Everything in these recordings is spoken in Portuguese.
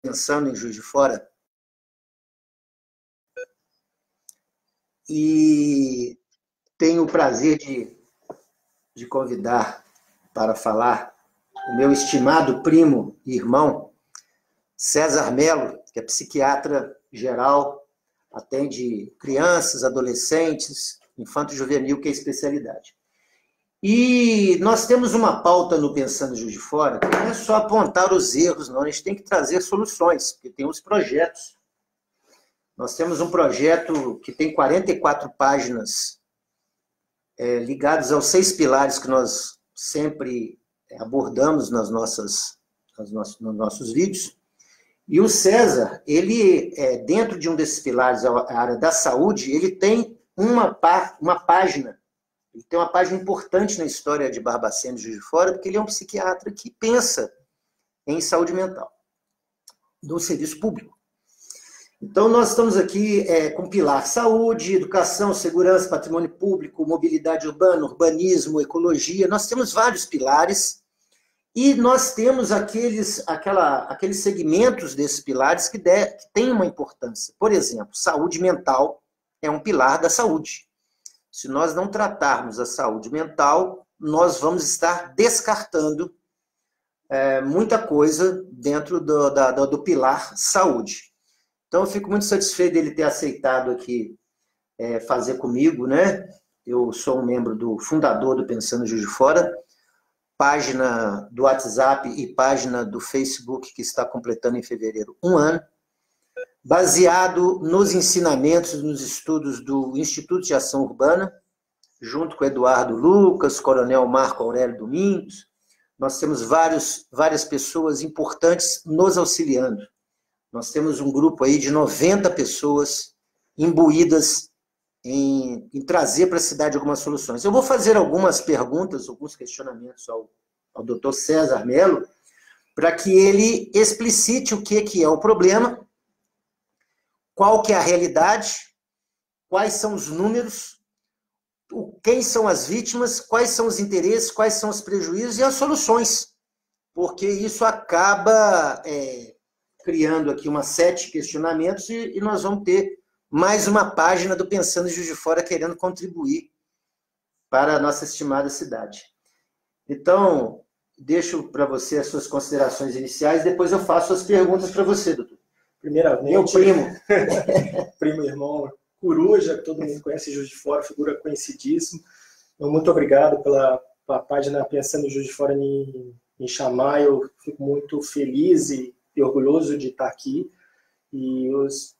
pensando em Juiz de Fora, e tenho o prazer de convidar para falar o meu estimado primo e irmão, César Mello, que é psiquiatra geral, atende crianças, adolescentes, infanto-juvenil, que é a especialidade. E nós temos uma pauta no Pensando Juiz de Fora, que não é só apontar os erros, não, a gente tem que trazer soluções, porque tem os projetos. Nós temos um projeto que tem 44 páginas, ligados aos 6 pilares que nós sempre abordamos nos nossos vídeos. E o César, ele, dentro de um desses pilares, a área da saúde, ele tem uma página. Ele tem uma página importante na história de Barbacena e Juiz de Fora, porque ele é um psiquiatra que pensa em saúde mental, no serviço público. Então, nós estamos aqui com pilar saúde, educação, segurança, patrimônio público, mobilidade urbana, urbanismo, ecologia. Nós temos vários pilares e nós temos aqueles segmentos desses pilares que têm uma importância. Por exemplo, saúde mental é um pilar da saúde. Se nós não tratarmos a saúde mental, nós vamos estar descartando muita coisa dentro do pilar saúde. Então, eu fico muito satisfeito dele ter aceitado aqui fazer comigo, né? Eu sou um membro fundador do Pensando Juiz de Fora, página do WhatsApp e página do Facebook, que está completando em fevereiro 1 ano, baseado nos ensinamentos, nos estudos do Instituto de Ação Urbana, junto com Eduardo Lucas, Coronel Marco Aurélio Domingos. Nós temos várias pessoas importantes nos auxiliando. Nós temos um grupo aí de 90 pessoas imbuídas em trazer para a cidade algumas soluções. Eu vou fazer algumas perguntas, alguns questionamentos ao Dr. César Mello, para que ele explicite o que é o problema, qual que é a realidade, quais são os números, quem são as vítimas, quais são os interesses, quais são os prejuízos e as soluções, porque isso acaba criando aqui umas 7 questionamentos e nós vamos ter mais uma página do Pensando Juiz de Fora querendo contribuir para a nossa estimada cidade. Então, deixo para você as suas considerações iniciais, depois eu faço as perguntas para você, doutor. Primeiramente, meu primo. Primo irmão, Coruja, que todo mundo conhece, Juiz de Fora, figura conhecidíssima. Então, muito obrigado pela página Pensando em Juiz de Fora me chamar. Eu fico muito feliz e orgulhoso de estar aqui. E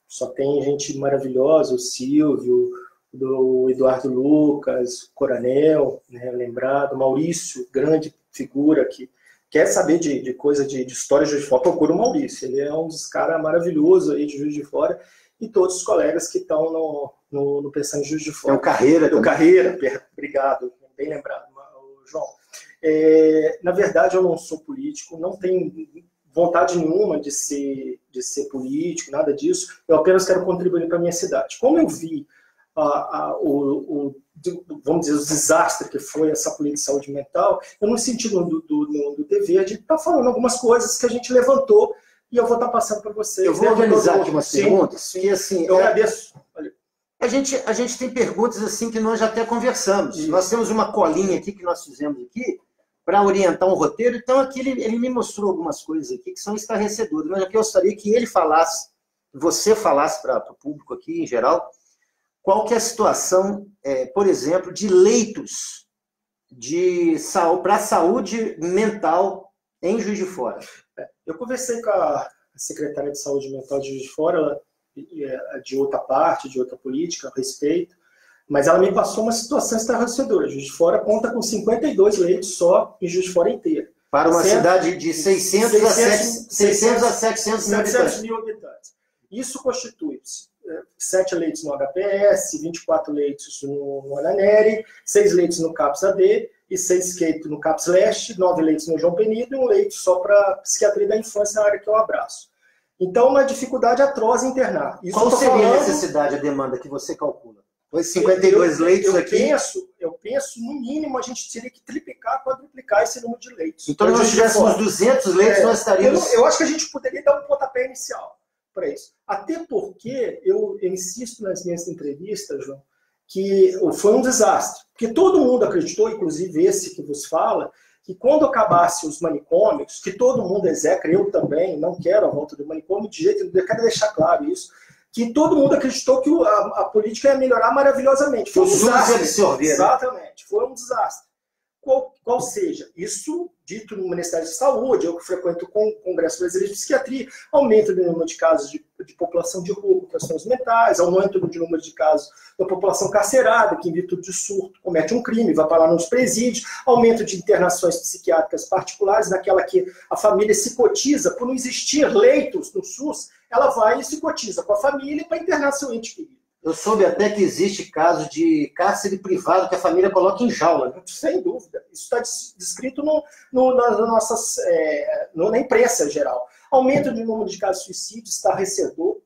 só tem gente maravilhosa, o Silvio, do Eduardo Lucas, o Coronel, né, lembrado, Maurício, grande figura que quer saber de coisa de história de Juiz de Fora, procura o Maurício. Ele é um dos caras maravilhosos aí de Juiz de Fora. E todos os colegas que estão no Pensando em Juiz de Fora. É o Carreira. É o Carreira, obrigado, bem lembrado, João. Na verdade, eu não sou político, não tenho vontade nenhuma de ser político, nada disso. Eu apenas quero contribuir para a minha cidade. Como eu vi vamos dizer, o desastre que foi essa política de saúde mental, eu não senti no dever de estar falando algumas coisas que a gente levantou e eu vou estar passando para vocês. Eu vou organizar aqui umas perguntas. Sim, assim, eu agradeço. A gente tem perguntas assim que nós já até conversamos. Isso. Nós temos uma colinha aqui que nós fizemos aqui para orientar um roteiro. Então, aqui ele me mostrou algumas coisas aqui que são esclarecedoras. Mas aqui eu gostaria que ele falasse, você falasse para o público aqui, em geral, qual que é a situação, por exemplo, de leitos para a saúde mental em Juiz de Fora. Eu conversei com a secretária de Saúde Mental de Juiz de Fora, ela é de outra parte, de outra política a respeito, mas ela me passou uma situação estarrecedora. Juiz de Fora conta com 52 leitos só em Juiz de Fora inteira. Para uma cidade de 600 a 700 mil habitantes. Isso constitui 7 leitos no HPS, 24 leitos no Ananeri, 6 leitos no CAPS AD e 6 no CAPS Leste, 9 leitos no João Penido e 1 leito só para psiquiatria da infância, na área que eu abraço. Então, uma dificuldade atroz em internar. Qual seria a necessidade, a demanda que você calcula? Foi 52 leitos aqui. Eu penso, no mínimo, a gente teria que triplicar, quadruplicar esse número de leitos. Então, se nós tivéssemos 200 leitos, nós estaríamos... Eu acho que a gente poderia dar um pontapé inicial para isso. Até porque eu insisto nas minhas entrevistas, João, que foi um desastre. Porque todo mundo acreditou, inclusive esse que vos fala, que quando acabasse os manicômios, que todo mundo execra, eu também, não quero a volta do manicômio de jeito nenhum, eu quero deixar claro isso, que todo mundo acreditou que a política ia melhorar maravilhosamente. Foi um desastre. Exatamente, foi um desastre. Qual seja, isso dito no Ministério da Saúde, eu que frequento o Congresso Brasileiro de Psiquiatria, aumento do número de casos de população de rua com transtornos mentais, aumento do número de casos da população carcerada, que em virtude de surto comete um crime, vai parar nos presídios, aumento de internações psiquiátricas particulares, naquela que a família se cotiza, por não existir leitos no SUS, ela vai e se cotiza com a família para internar seu ente querido. Eu soube até que existe caso de cárcere privado que a família coloca em jaula. Né? Sem dúvida. Isso está descrito na imprensa geral. Aumento de número de casos de suicídio estarrecedor.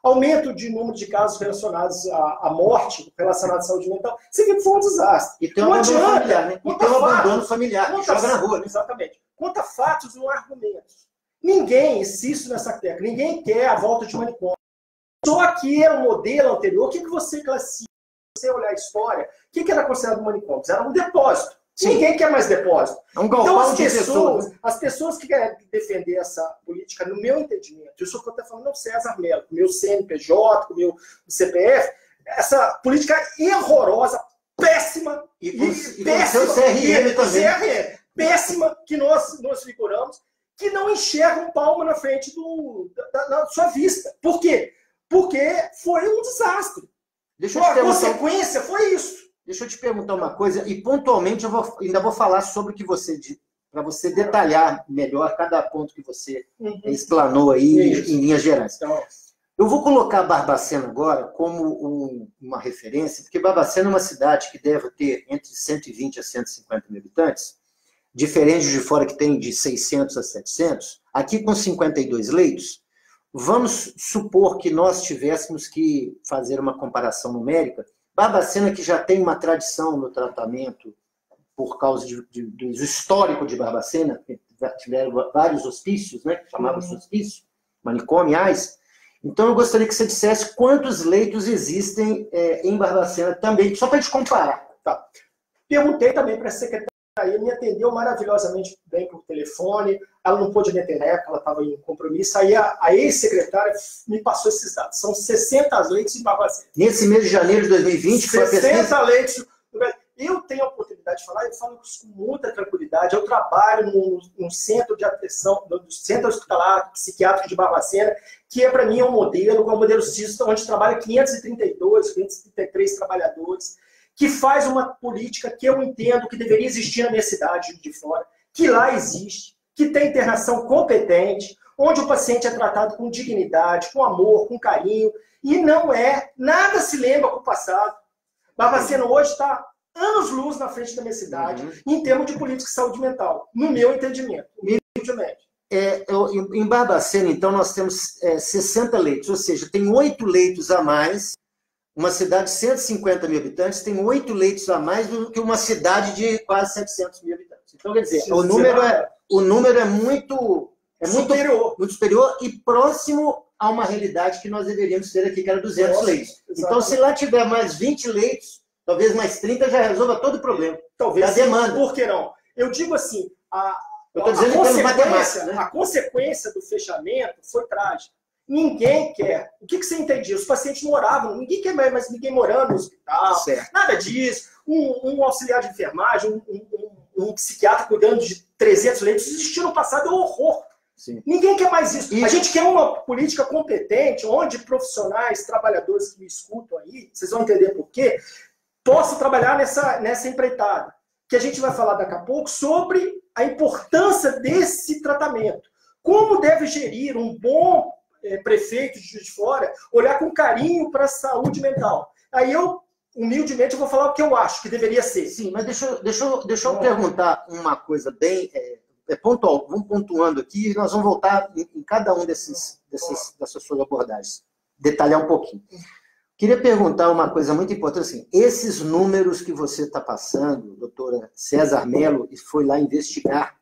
Aumento de número de casos relacionados à morte, relacionados à saúde mental. Você vê que foi um desastre. E tem um abandono familiar, né? E tem um abandono familiar, que joga na rua. Exatamente. Conta fatos, não argumentos. Ninguém, insisto nessa tecla, ninguém quer a volta de manicômio. Só que é o modelo anterior. O que você classifica? Se você olhar a história, o que era considerado manicômio? Era um depósito. Sim. Ninguém quer mais depósito. É um galpão de pessoas. As pessoas que querem defender essa política, no meu entendimento, isso que eu estou falando, não César Melo, com o meu CNPJ, com o meu CPF, essa política horrorosa, péssima, péssima, seu CRM também. CRM, péssima que nós figuramos, que não enxerga um palmo na frente da sua vista. Por quê? Porque foi um desastre. A consequência foi isso. Deixa eu te perguntar uma coisa, e pontualmente eu ainda vou falar sobre o que você disse, para você detalhar melhor cada ponto que você explanou aí em linhas gerais. Então, eu vou colocar Barbacena agora como uma referência, porque Barbacena é uma cidade que deve ter entre 120 a 150 mil habitantes, diferente de fora que tem de 600 a 700, aqui com 52 leitos. Vamos supor que nós tivéssemos que fazer uma comparação numérica. Barbacena, que já tem uma tradição no tratamento por causa do histórico de Barbacena, que tiveram vários hospícios, né, que chamavam-se hospício, manicômios. Então, eu gostaria que você dissesse quantos leitos existem em Barbacena também, só para a gente comparar. Tá. Perguntei também para a secretária, me atendeu maravilhosamente bem por telefone, ela não pôde me atender, ela estava em compromisso, aí a ex-secretária me passou esses dados. São 60 leitos em Barbacena. Nesse mês de janeiro de 2020, 60 leitos. Eu tenho a oportunidade de falar, eu falo isso com muita tranquilidade, eu trabalho no centro de atenção, no centro hospitalar psiquiátrico de Barbacena, que para mim é um modelo CISO, onde trabalha 532, 533 trabalhadores, que faz uma política que eu entendo que deveria existir na minha cidade de fora, que lá existe, que tem internação competente, onde o paciente é tratado com dignidade, com amor, com carinho, e nada se lembra com o passado. Barbacena hoje está anos-luz na frente da minha cidade, em termos de política de saúde mental, no meu entendimento. Em Barbacena, então, nós temos 60 leitos, ou seja, tem 8 leitos a mais. Uma cidade de 150 mil habitantes tem 8 leitos a mais do que uma cidade de quase 700 mil habitantes. Então, quer dizer, o número é muito superior e próximo a uma realidade que nós deveríamos ter aqui, que era 200 leitos. Exatamente. Então, se lá tiver mais 20 leitos, talvez mais 30 já resolva todo o problema. Talvez a demanda. Por que não? Eu digo assim, a consequência do fechamento foi trágica. Ninguém quer. O que você entendia? Os pacientes moravam, ninguém quer mais ninguém morando no hospital, nada disso. Um auxiliar de enfermagem, um psiquiatra cuidando de 300 leitos, isso existiu no passado, é um horror. Sim. Ninguém quer mais isso. A gente quer uma política competente, onde profissionais, trabalhadores que me escutam aí, vocês vão entender por quê, possam trabalhar nessa empreitada. Que a gente vai falar daqui a pouco sobre a importância desse tratamento. Como deve gerir um bom prefeito de Juiz de Fora, olhar com carinho para a saúde mental. Aí eu, humildemente, vou falar o que eu acho que deveria ser. Sim, mas deixa eu perguntar uma coisa bem pontual. Vamos pontuando aqui e nós vamos voltar em cada um dessas suas abordagens. Detalhar um pouquinho. Queria perguntar uma coisa muito importante, assim, esses números que você está passando, doutora César Mello, e foi lá investigar,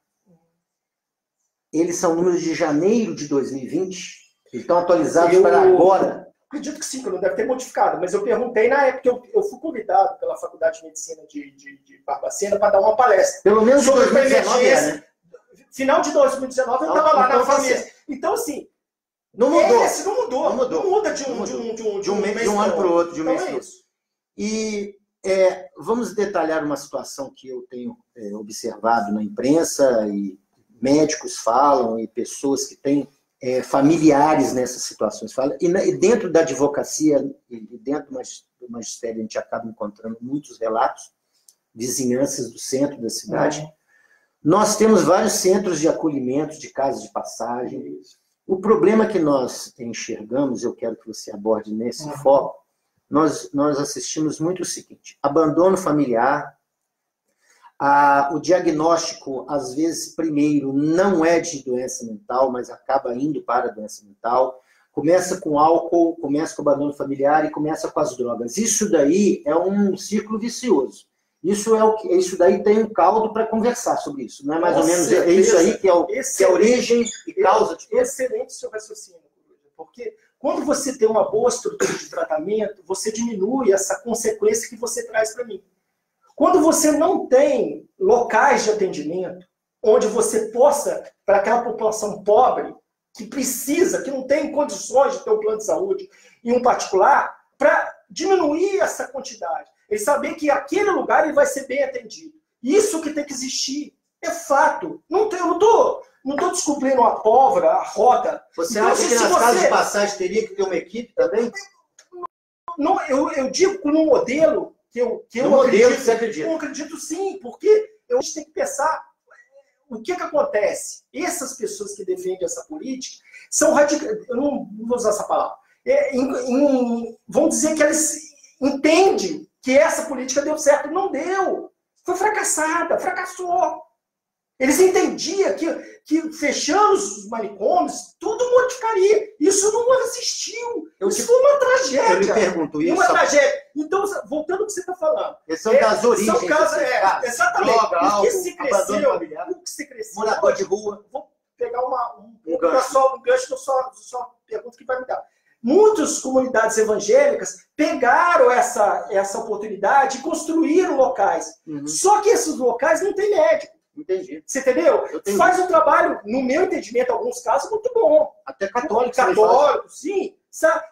eles são números de janeiro de 2020? Eles estão atualizados para agora? Acredito que sim, que não deve ter modificado, mas eu perguntei na época, eu fui convidado pela Faculdade de Medicina de Barbacena para dar uma palestra. Pelo menos sobre 2019, né? Final de 2019 eu estava lá na família. Então, assim, não mudou. Não muda de um ano para o outro, de um mês para o outro. E vamos detalhar uma situação que eu tenho observado na imprensa, e médicos falam, e pessoas que têm familiares nessas situações falam. E dentro da advocacia, e dentro do magistério, a gente acaba encontrando muitos relatos, vizinhanças do centro da cidade. Nós temos vários centros de acolhimento, de casas de passagem. O problema que nós enxergamos, eu quero que você aborde nesse foco, nós assistimos muito o seguinte: abandono familiar, o diagnóstico, às vezes, primeiro, não é de doença mental, mas acaba indo para a doença mental. Começa com álcool, começa com abandono familiar e começa com as drogas. Isso daí é um círculo vicioso. Isso daí tem um caldo para conversar sobre isso. Não é mais ou menos isso aí que é a origem e causa de tudo? Excelente seu raciocínio, porque quando você tem uma boa estrutura de tratamento, você diminui essa consequência que você traz para mim. Quando você não tem locais de atendimento, onde você possa, para aquela população pobre, que precisa, que não tem condições de ter um plano de saúde e um particular, para diminuir essa quantidade. Ele saber que aquele lugar ele vai ser bem atendido. Isso que tem que existir. É fato. Eu não estou descobrindo a pólvora, a roda. Você acha que nas casas de passagem teria que ter uma equipe também? Não, eu digo que no modelo que eu acredito sim, porque a gente tem que pensar o que acontece. Essas pessoas que defendem essa política são radicais. Eu não vou usar essa palavra. Vão dizer que elas entendem que essa política deu certo. Não deu. Foi fracassada, fracassou. Eles entendiam que fechando os manicômios, tudo modificaria. Isso não existiu. Isso foi uma tragédia. Eu lhe pergunto isso. Uma tragédia. Então, voltando ao que você está falando. São das origens. São casos, exatamente. Droga, álcool, o que se cresceu. Morador de rua. Vou pegar um gancho que eu só pergunto que vai me dar. Muitas comunidades evangélicas pegaram essa oportunidade e construíram locais. Só que esses locais não têm médico. Entendi. Você entendeu? Faz um trabalho, no meu entendimento, em alguns casos, muito bom. Até católico. Católico, sim.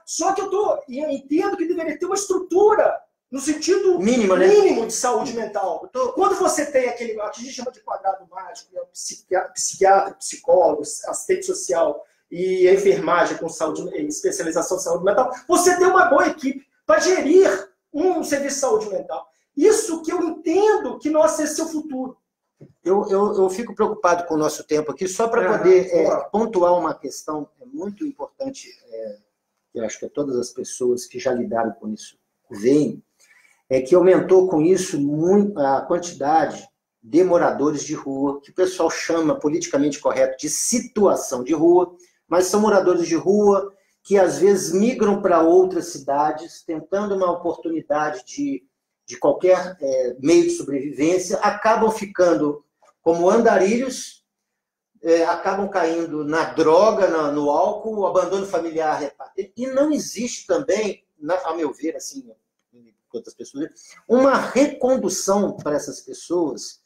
Só que eu entendo que deveria ter uma estrutura no sentido mínimo de saúde mental. Quando você tem aquele que a gente chama de quadrado mágico, psiquiatra, psicólogo, assistente social e a enfermagem com especialização em saúde mental, você tem uma boa equipe para gerir um serviço de saúde mental. Isso que eu entendo que esse é o futuro. Eu fico preocupado com o nosso tempo aqui, só para poder pontuar uma questão muito importante, que eu acho que todas as pessoas que já lidaram com isso veem, é que aumentou com isso muito a quantidade de moradores de rua, que o pessoal chama politicamente correto de situação de rua, mas são moradores de rua que às vezes migram para outras cidades, tentando uma oportunidade de qualquer meio de sobrevivência, acabam ficando como andarilhos, acabam caindo na droga, no álcool, o abandono familiar. E não existe também, a meu ver, assim, outras pessoas, uma recondução para essas pessoas,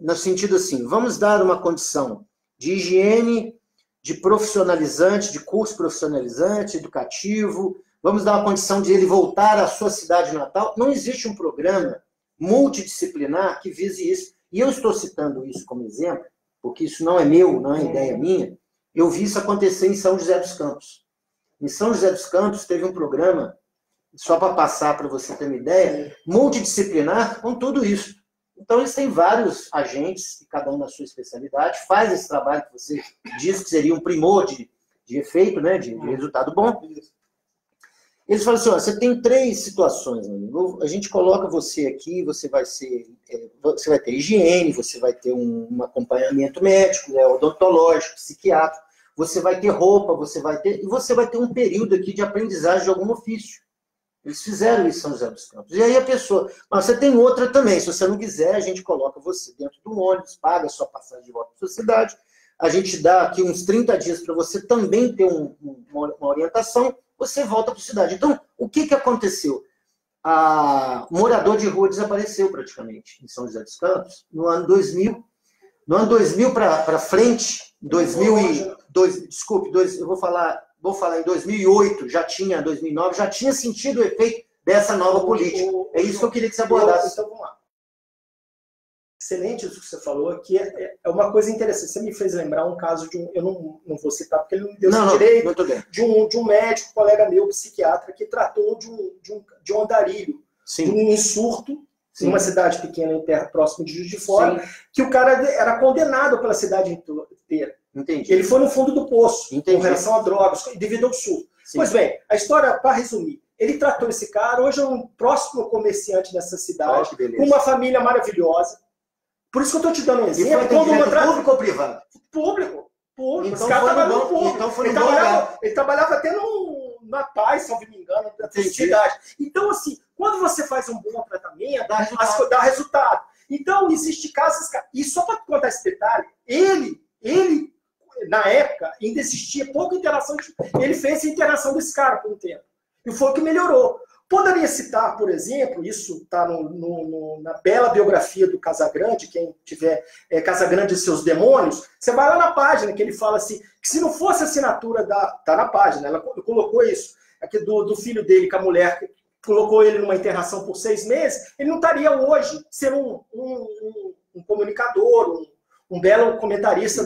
no sentido assim, vamos dar uma condição de higiene, de profissionalizante, de curso profissionalizante, educativo, vamos dar uma condição de ele voltar à sua cidade natal. Não existe um programa multidisciplinar que vise isso. E eu estou citando isso como exemplo, porque isso não é meu, não é ideia minha. Eu vi isso acontecer em São José dos Campos. Em São José dos Campos teve um programa, só para passar para você ter uma ideia, multidisciplinar com tudo isso. Então eles têm vários agentes, cada um na sua especialidade, faz esse trabalho que você diz que seria um primor de efeito, né, de resultado bom. Eles falam assim, você tem 3 situações, meu amigo. A gente coloca você aqui, você vai ter higiene, você vai ter um acompanhamento médico, odontológico, psiquiátrico, você vai ter roupa, e você vai ter um período aqui de aprendizagem de algum ofício. Eles fizeram isso em São José dos Campos. E aí a pessoa, mas você tem outra também, se você não quiser, a gente coloca você dentro do ônibus, paga a sua passagem de volta para a sua cidade, a gente dá aqui uns 30 dias para você também ter uma orientação, você volta para a cidade. Então, o que aconteceu? O morador de rua desapareceu praticamente em São José dos Campos no ano 2000. No ano 2000 para frente, eu vou falar em 2008, já tinha, 2009, já tinha sentido o efeito dessa nova política. É isso que eu queria que você abordasse. Então, vamos lá. Excelente isso que você falou, que é uma coisa interessante. Você me fez lembrar um caso de eu não vou citar porque ele não me deu esse direito, de um médico, colega meu, psiquiatra, que tratou de um andarilho, de um surto, em uma cidade pequena em terra, próximo de Juiz de Fora, que o cara era condenado pela cidade inteira. Entendi. Ele foi no fundo do poço, com relação a drogas, devido ao surto. Sim. Pois bem, a história, para resumir, ele tratou esse cara, hoje é um próximo comerciante nessa cidade, com uma família maravilhosa. Por isso que eu estou te dando um exemplo. Público ou privado? Público. Então, esse cara trabalhava no público. Então ele trabalhava até na Paz, se não me engano, na cidade. Então, assim, quando você faz um bom tratamento, dá resultado. Então, existe casos... E só para contar esse detalhe, ele, na época, ainda existia pouca interação. Ele fez a interação desse cara por um tempo. E foi o que melhorou. Poderia citar, por exemplo, isso está na bela biografia do Casagrande, quem tiver Casagrande e seus demônios, você vai lá na página que ele fala assim, que se não fosse a assinatura tá na página, ela colocou isso, aqui do filho dele, com a mulher, que colocou ele numa internação por 6 meses, ele não estaria hoje sendo um comunicador, um belo comentarista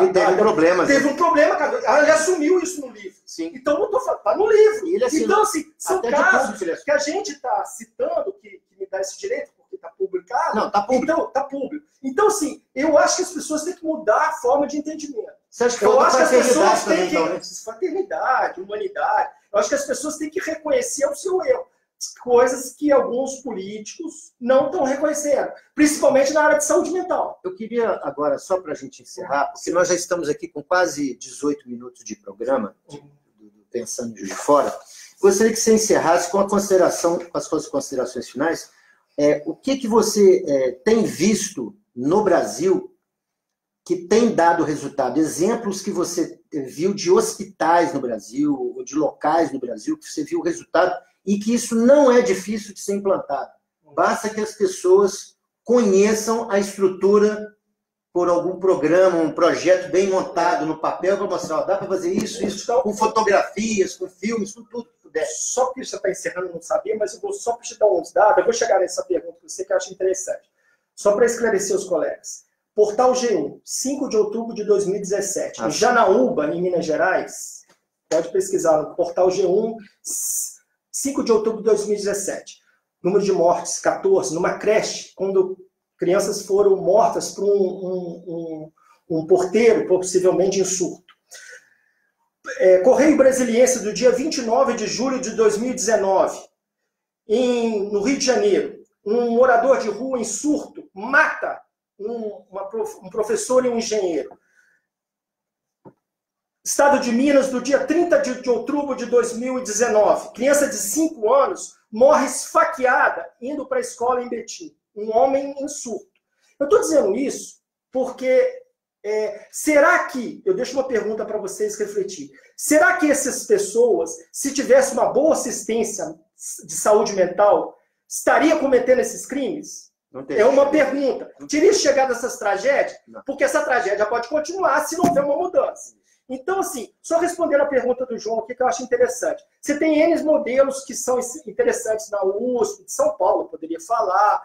ele teve problemas. Teve um problema, ele assumiu isso no livro. Sim. Então, não estou falando, está no livro. Então, assim, são casos que a gente está citando, que me dá esse direito, porque está publicado. Não, está público. Então, está público. Então, assim, eu acho que as pessoas têm que mudar a forma de entendimento. Você acha que eu acho que as pessoas têm que... Fraternidade, humanidade. Eu acho que as pessoas têm que reconhecer o seu erro. Coisas que alguns políticos não estão reconhecendo, principalmente na área de saúde mental. Eu queria agora, só para a gente encerrar, porque nós já estamos aqui com quase 18 minutos de programa, Pensando em Juiz de Fora, gostaria que você encerrasse com com as suas considerações finais, o que você tem visto no Brasil que tem dado resultado, exemplos que você viu de hospitais no Brasil, ou de locais no Brasil, que você viu o resultado, e que isso não é difícil de ser implantado. Basta que as pessoas conheçam a estrutura por algum programa, um projeto bem montado no papel para mostrar, dá para fazer isso, com fotografias, com filmes, com tudo que puder. Só porque você está encerrando, eu não sabia, mas eu vou só para te dar uns dados, eu vou chegar nessa pergunta que você que eu acho interessante. Só para esclarecer os colegas. Portal G1, 5 de outubro de 2017, em Janaúba, em Minas Gerais, pode pesquisar no Portal G1, 5 de outubro de 2017. Número de mortes, 14. Numa creche, quando crianças foram mortas por um porteiro, possivelmente em surto. Correio Brasiliense, do dia 29 de julho de 2019. No Rio de Janeiro, um morador de rua em surto mata um professor e um engenheiro. Estado de Minas, do dia 30 de outubro de 2019. Criança de 5 anos morre esfaqueada indo para a escola em Betim. Um homem em surto. Eu estou dizendo isso porque será que, eu deixo uma pergunta para vocês refletir, será que essas pessoas, se tivessem uma boa assistência de saúde mental, estariam cometendo esses crimes? É uma pergunta. Teria chegado a essas tragédias? Não. Porque essa tragédia pode continuar se não houver uma mudança. Então, assim, só respondendo a pergunta do João aqui, que eu acho interessante. Você tem N modelos que são interessantes na USP, de São Paulo, poderia falar,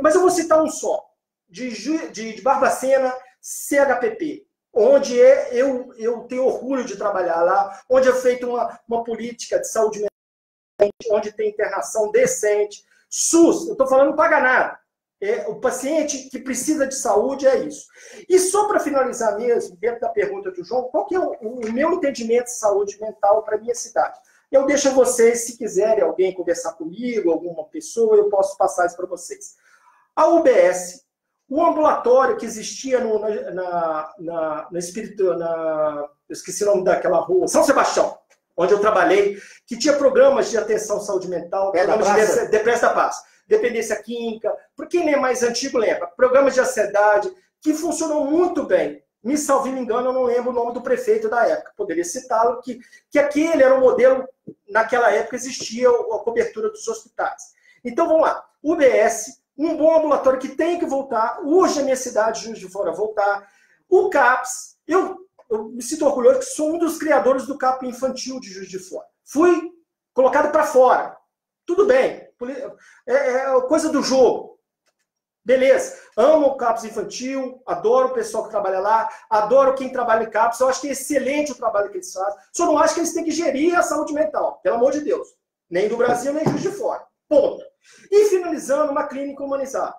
mas eu vou citar um só, de Barbacena, CHPP, onde eu tenho orgulho de trabalhar lá, onde é feita uma política de saúde mental, onde tem internação decente. SUS, eu estou falando não paga nada. O paciente que precisa de saúde é isso. E só para finalizar mesmo, dentro da pergunta do João, qual que é o meu entendimento de saúde mental para a minha cidade? Eu deixo a vocês, se quiserem alguém conversar comigo, alguma pessoa, eu posso passar isso para vocês. A UBS, o ambulatório que existia no Espírito, eu esqueci o nome daquela rua, São Sebastião. onde eu trabalhei, que tinha programas de atenção à saúde mental, programas de Praça da Paz, dependência química, por quem é mais antigo lembra, programas de ansiedade, que funcionam muito bem. Me salvo me engano, eu não lembro o nome do prefeito da época, poderia citá-lo, que aquele era um modelo, naquela época existia a cobertura dos hospitais. Então vamos lá, UBS, um bom ambulatório que tem que voltar, urge a minha cidade, Juiz de Fora, voltar. O CAPS, eu me sinto orgulhoso que sou um dos criadores do CAP infantil de Juiz de Fora. Fui colocado para fora. Tudo bem, é coisa do jogo. Beleza, amo o CAPS infantil, adoro o pessoal que trabalha lá, adoro quem trabalha em CAPS, eu acho que é excelente o trabalho que eles fazem. Só não acho que eles têm que gerir a saúde mental, pelo amor de Deus. Nem do Brasil, nem Juiz de Fora. Ponto. E finalizando, uma clínica humanizada.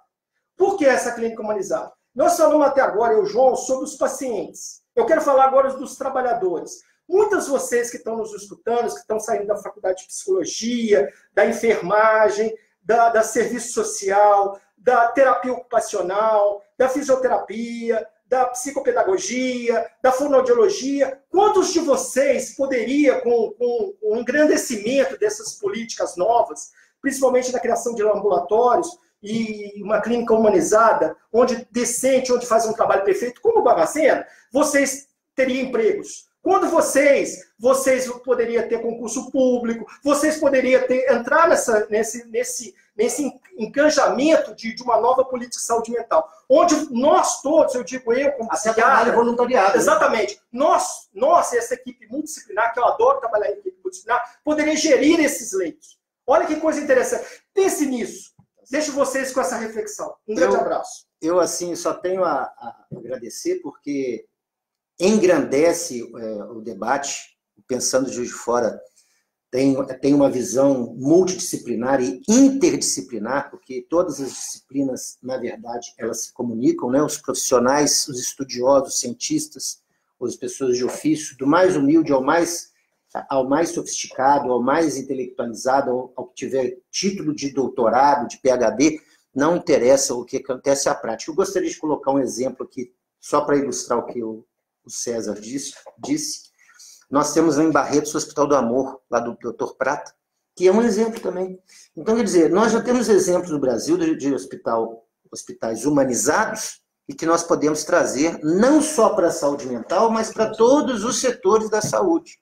Por que essa clínica humanizada? Nós falamos até agora, eu e o João, sobre os pacientes. Eu quero falar agora dos trabalhadores. Muitas de vocês que estão nos escutando, que estão saindo da faculdade de psicologia, da enfermagem, da serviço social, da terapia ocupacional, da fisioterapia, da psicopedagogia, da fonoaudiologia. Quantos de vocês poderia, com o engrandecimento dessas políticas novas, principalmente na criação de ambulatórios e uma clínica humanizada, onde decente, onde faz um trabalho perfeito, como o Barbacena, vocês teriam empregos? Quando vocês poderiam ter concurso público, vocês poderiam entrar nesse encanjamento de uma nova política de saúde mental, onde nós todos, eu digo eu, como psiquiatra, voluntariado. Exatamente. Nós, essa equipe multidisciplinar, que eu adoro trabalhar em equipe multidisciplinar, poderia gerir esses leitos. Olha que coisa interessante. Pense nisso. Deixo vocês com essa reflexão. Um grande abraço. Eu, assim, só tenho a agradecer, porque engrandece o debate. Pensando Juiz de Fora tem uma visão multidisciplinar e interdisciplinar, porque todas as disciplinas, na verdade, elas se comunicam, né? Os profissionais, os estudiosos, os cientistas, as pessoas de ofício, do mais humilde ao mais sofisticado, ao mais intelectualizado, ao que tiver título de doutorado, de PhD, não interessa o que acontece à prática. Eu gostaria de colocar um exemplo aqui, só para ilustrar o que o César disse. Nós temos em Barretos o Hospital do Amor, lá do Dr. Prata, que é um exemplo também. Então, quer dizer, nós já temos exemplos no Brasil de hospitais humanizados e que nós podemos trazer não só para a saúde mental, mas para todos os setores da saúde.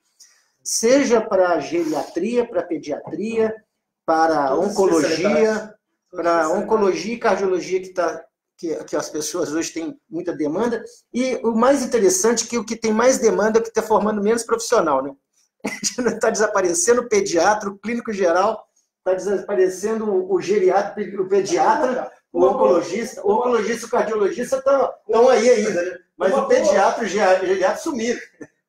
Seja para a geriatria, para a pediatria, para a oncologia, e cardiologia, que as pessoas hoje têm muita demanda. E o mais interessante é que o que tem mais demanda é o que está formando menos profissional, né? Está desaparecendo o pediatra, o clínico geral, está desaparecendo o geriatra, o pediatra, o oncologista e o cardiologista estão aí ainda, né? Mas o pediatra e o geriatra sumiram.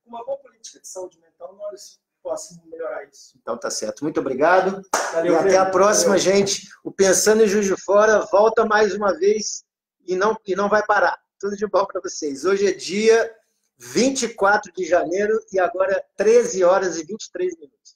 Uma boa política de saúde mental, nós possamos melhorar isso. Então tá certo. Muito obrigado. Valeu, e até a próxima, gente. O Pensando em Juiz de Fora volta mais uma vez e não vai parar. Tudo de bom para vocês. Hoje é dia 24 de janeiro e agora 13 horas e 23 minutos.